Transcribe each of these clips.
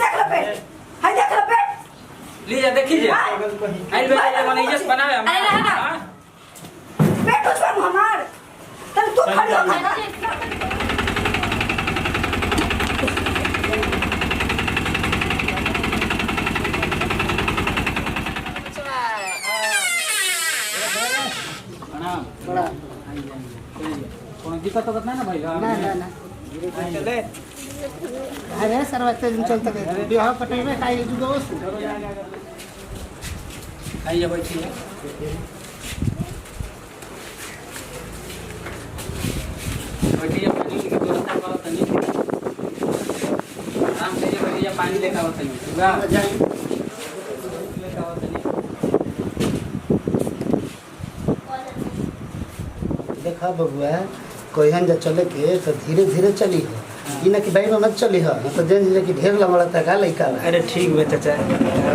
देख लो पेट हाय देख लो पेट लीजिए देखिए आई बेटे मन इज्जत बनावे हम अरे रहना पेट कुछ कर हमार तब तू खड़ी हो बड़ा कौन दिक्कत तो ना भाई ना चले अरे सर्वत्र दिन चलता है विवाह पटई में खाई जो दोस्त आइए बैठिए बैठिए पानी की व्यवस्था करो तनी आराम से बैठिए पानी लेकर आओ तनी लेकर आओ तनी देखा बबुआ कोहन जा चले के तो धीरे धीरे चली हो ई ना कि भाई में मत चली हो तो जे कि ढेर लंगड़ा तक लइका अरे ठीक बे चाचा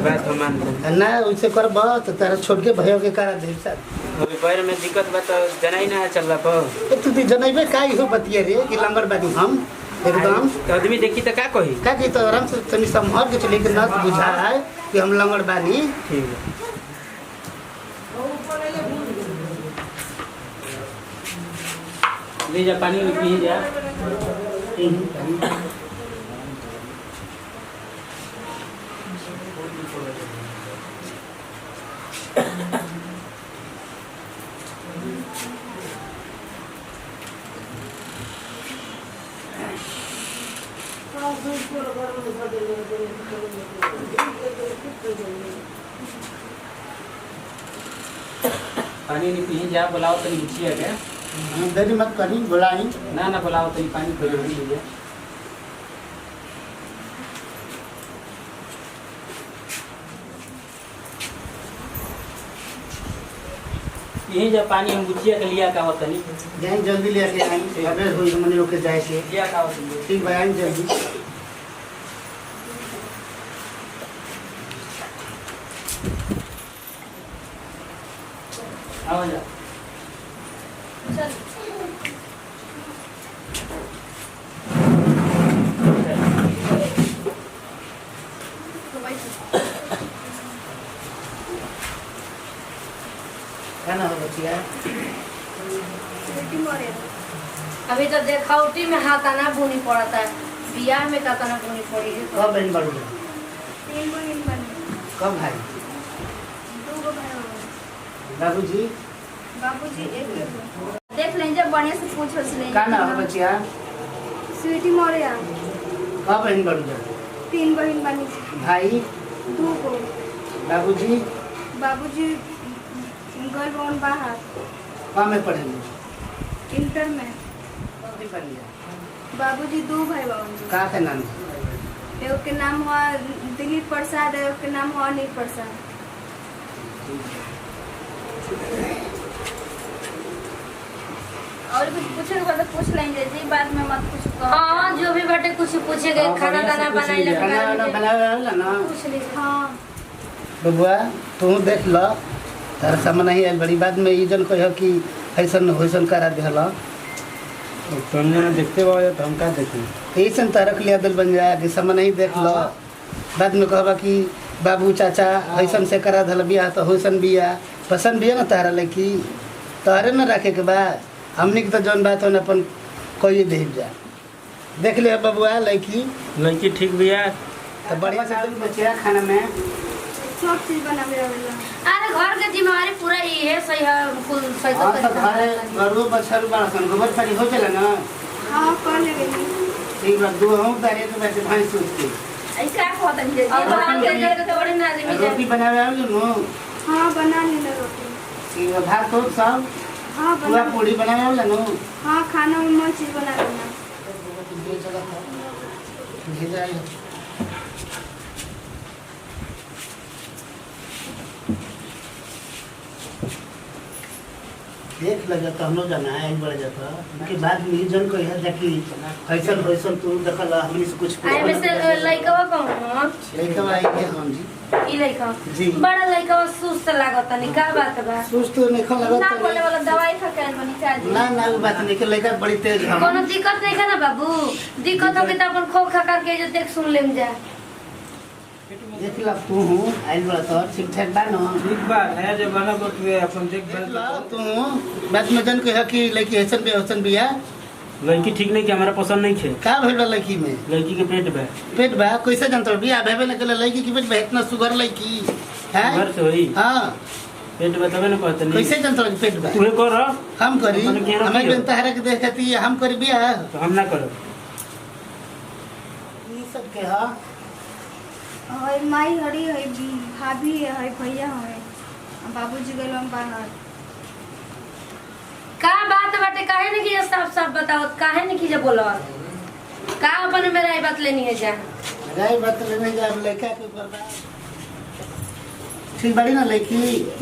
बात हम मान ले ना वैसे करब तो तारा छोड़ के भयो के करा दे सर अभी पैर में दिक्कत बा तो जनाई ना चल रहा पर तू ती जनैबे काई हो बतिया रे कि लंगड़ बानी हम एकदम तो आदमी देखी तो का कही का कि तो आराम से तनी संभाल के चले के ना बुझा है कि हम लंगड़ बानी ठीक है ले जा पानी में पी जा पानी नहीं पी जा बुलाओ तो नीचे है क्या देरी मत करी बुलाई ना बुलाओ तो पानी पी लीजिए यही जब पानी हम गुजिया के लिया का होता नहीं जाए जल्दी ले के आई अबे होई मने रोके जाए के लिया का होता ठीक भाई आई जल्दी आओ जा चल खाना हो बचिया अभी तो देखौटी में हाथ आना बुनी पड़ता है बियाह में का तना बुनी पड़ी है कब बहन बड़ू 3 बहन बनी कब भाई 2 गो भाई बाबूजी बाबूजी एक देख लेंगे बढ़िया से पूछो से लेंगे खाना हो बचिया स्वीटी मोरिया कब बहन बड़ू 3 बहन बनी भाई 2 गो बाबूजी बाबूजी गए बन बाहर कहाँ में पढ़ेंगे इंटर में बाबूजी 2 भाई बहन कहाँ के नाम एगो के नाम हुआ दिलीप प्रसाद एगो के नाम हुआ अनिल प्रसाद और कुछ पूछेगा तो पूछ लेंगे जी बाद में मत कुछ हाँ जो भी बटे कुछ पूछेगा खाना दाना बनाई खाना बनावे ना पूछ ली हाँ बबुआ तू देख लो तार सामने नहीं आयल बड़ी बात में ई जन कह कि ऐसन होइसन करा देला तुम जना देखते हो तो हम का देखें ऐसन तारक लिया दिल बन जाए कि सामने नहीं देख लो बाद में कहबा कि बाबू चाचा ऐसन से करा धल बिया तो होइसन बिया पसंद बिया ना तारा लड़की तारे न रखे के बाद हमने के तो जौन बात हो अपन कोई दे जा देख लिया बबुआ लड़की लड़की ठीक भी है तो बढ़िया से बचिया खाना में सब चीज बनावे आवेला अरे घर के जिम्मेवारी पूरा ही है सही है कुल सही हाँ तो घरे गरु बछरू बासन गोबर पानी हो चला ना हां कर लेबे एक बार दो हम तारे तो वैसे भाई सोचते ऐसा होता नहीं जी बनावे तो बड़ी ना आदमी रोटी बनावे आवे नो हां बना लेना रोटी ये भात तो सब हां पूरा बना पूरी बनावे आवे नो हां खाना में मस्त चीज बना लेना देख लगा तो हम लोग जाना है बढ़ जाता उनके बाद में जन को है जाकि फैसल फैसल तू देखल हमनी से कुछ आई में से लइकवा कौन लइका आई है हम जी ई लइका जी। बड़ा लइकवा सुस्त लागत नहीं का बात बा सुस्त नहीं खा लगा ना बोले वाला दवाई खा के बनी का जी ना ना वो बात नहीं कि लइका बड़ी तेज हम कोनो दिक्कत नहीं है ना बाबू दिक्कत हो के तो अपन खो खा करके जो देख सुन लेम जा देख ला तू हूँ आइल बड़ा तो ठीक ठाक बा न ठीक बा नया जमाना बटुए अपन देख देख ला तू बात में जन कह कि लड़की हसन बिया लड़की ठीक नहीं कि हमारा पसंद नहीं थे का भइल बा लड़की में लड़की के पेट बा पेट बा कैसे जानत बिया भेबे न केले लड़की की पेट बा इतना सुगर लड़की है घर से होई हां पेट बा तबे न कहते नहीं कैसे जानत पेट बा तू कर हम करी अपन के हमें रखियो। जनता है कि देखती हम करी बिया तो हम ना करो ई सब के हां हई माई हरी हई भाभी हई भैया हई बाबूजी गइलन बाहर का बात बाटे काहे नहीं कि सब सब बताओ काहे नहीं कि जे बोलो का अपन मेरा आई बात लेनी है जा गाय बात लेने जा लड़का के ऊपर बा ठीक बड़ी ना लड़की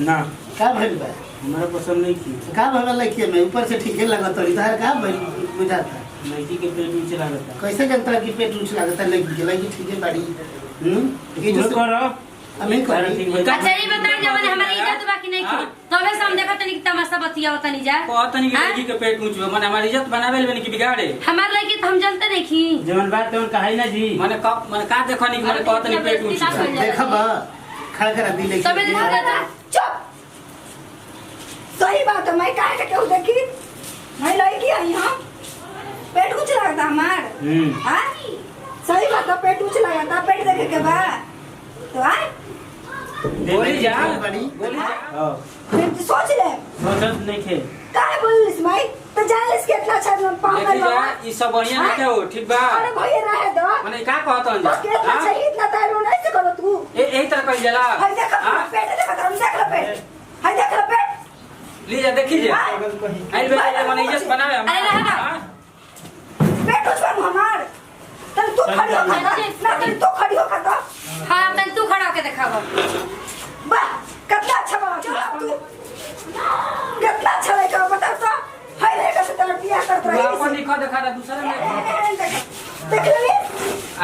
ना का भइल बा हमारा पसंद नहीं थी का भइल लड़की में ऊपर से ठीके लगत तोरी तार का भइल बुझाता लड़की के पेट नीचे लागता कैसे जनता की पेट ऊंच लागता लड़की ठीके बड़ी ये तू जो कर हमें सारा करी ठीक भाई अच्छा ये बताएं जब हमारी इज्जत बाकी नहीं की तबे से हम देखत नहीं कि तमाशा बतिया होता नहीं जा कहतनी कि हाँ? लड़की के पेट ऊंच बा माने हमारी इज्जत बनावे लेबे कि बिगाड़े हमार लड़की तो हम जानते नहीं की जवन बात तवन कहाई ना जी माने का देखनी कि माने कहतनी पेट ऊंच बा देखब खड़ा करा दी लड़की तबे देखा जाता चुप सही बात है मैं काहे के केहू देखी मैं लड़की आई हम पेट ऊंच लगता हमार हां सही बात है पेट ऊंच लगता पेट देखे के बा तो आ बोली जा बड़ी बोली जा हां फिर तो सोच ले सोचत नहीं थे काहे बोलिस मैं तो जान लिस के इतना अच्छा पागल देखी जा बा ई सब बढ़िया नहीं हो ठीक बा अरे भैया रहे दो माने का कहतन जा बस कितना हाँ? सही इतना तारो नहीं से करो तू यही तरह कही जाला हाय देख हाँ? पेट देख हम देख लो पेट हाय देख लो पेट ली जा देखी जा आइल बे माने इज्जत बनावे अरे रहे ना। हाँ? पेट उस पर हमार तन तू खड़ी हो ना तन तू खड़ी हो कर दो हां तन तू खड़ा होके दिखावा वाह कितना अच्छा बना चलो तू कितना अच्छा लगा बता तो हाय रे कैसे तर दिया कर तू रही अपन निखा देखा रहा दूसरे में देख ले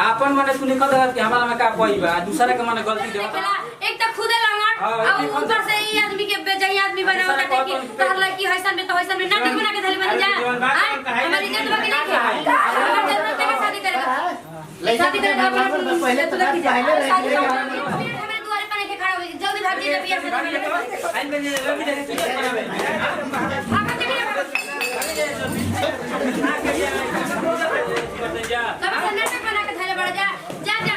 आपन माने तू निखा देखा कि हमारा में का पई बा दूसरे के माने गलती दे पहला एक तो खुदे लंगड़ हाँ, और एक ऊपर से ई आदमी के बेजाई आदमी बनावत दूसरा है कि कौन- तहर लड़की हइसन में तो हइसन में नाटक बना के धली बन जा जीवन बात हाँ? कहाई ना हमारी जी, इज्जत बाकी नहीं का है कहाई? हमारी जरूरत है शादी करेगा लड़का शादी करेगा पहले तो बात पहले रह शादी गई हमारे द्वारे पर के खड़ा हो जल्दी भाग जा बिया से आइल बे रवि दे इज्जत बनावे कभी से नाटक बना के धले बढ़ जा जा जा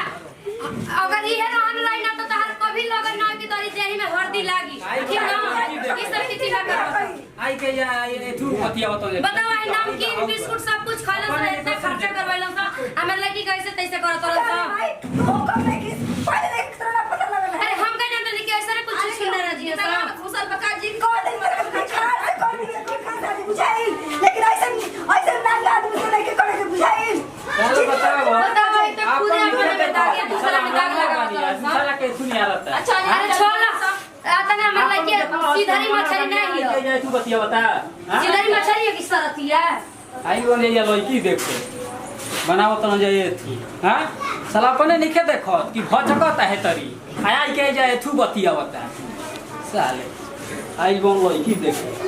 अगर ये है ना ऑनलाइन ना तो तहर कभी लगन ना कि तोरी देही में हरदी लागी ठीक ना ई सब चीज का कर आई के या ये तू पतिया बतले बताओ है नमकीन बिस्कुट सब कुछ खाइलन से इतना खर्चा करवाइलन से हमर लड़की कैसे तैसे करत रहन भाई तू कब नहीं किस पहले देख तेरा पता लगा अरे हम का जानते नहीं कि ऐसा कुछ सुनना राजी है सब घुसल बका जी को नहीं मेरे खार से कौन नहीं कोई खाता नहीं बुझाई लेकिन ऐसे नांगा आदमी से लेके करे के बुझाई चलो बताओ बताओ है तो खुद अपने में दाग या दूसरा में दाग लगा दूसरा के सुनिया रहता है अच्छा अरे छोड़ ना आता ना हमार लड़की सीधरी मछली नहीं है जाए तू बतिया बता हाँ? सीधरी मछली है कि सरती है आई बोले या लड़की देखो बनाओ तो न जाए थी हां साला अपने निखे देखो कि भचकत है तरी आई के जाए तू बतिया बता साले आई बोल लड़की देखो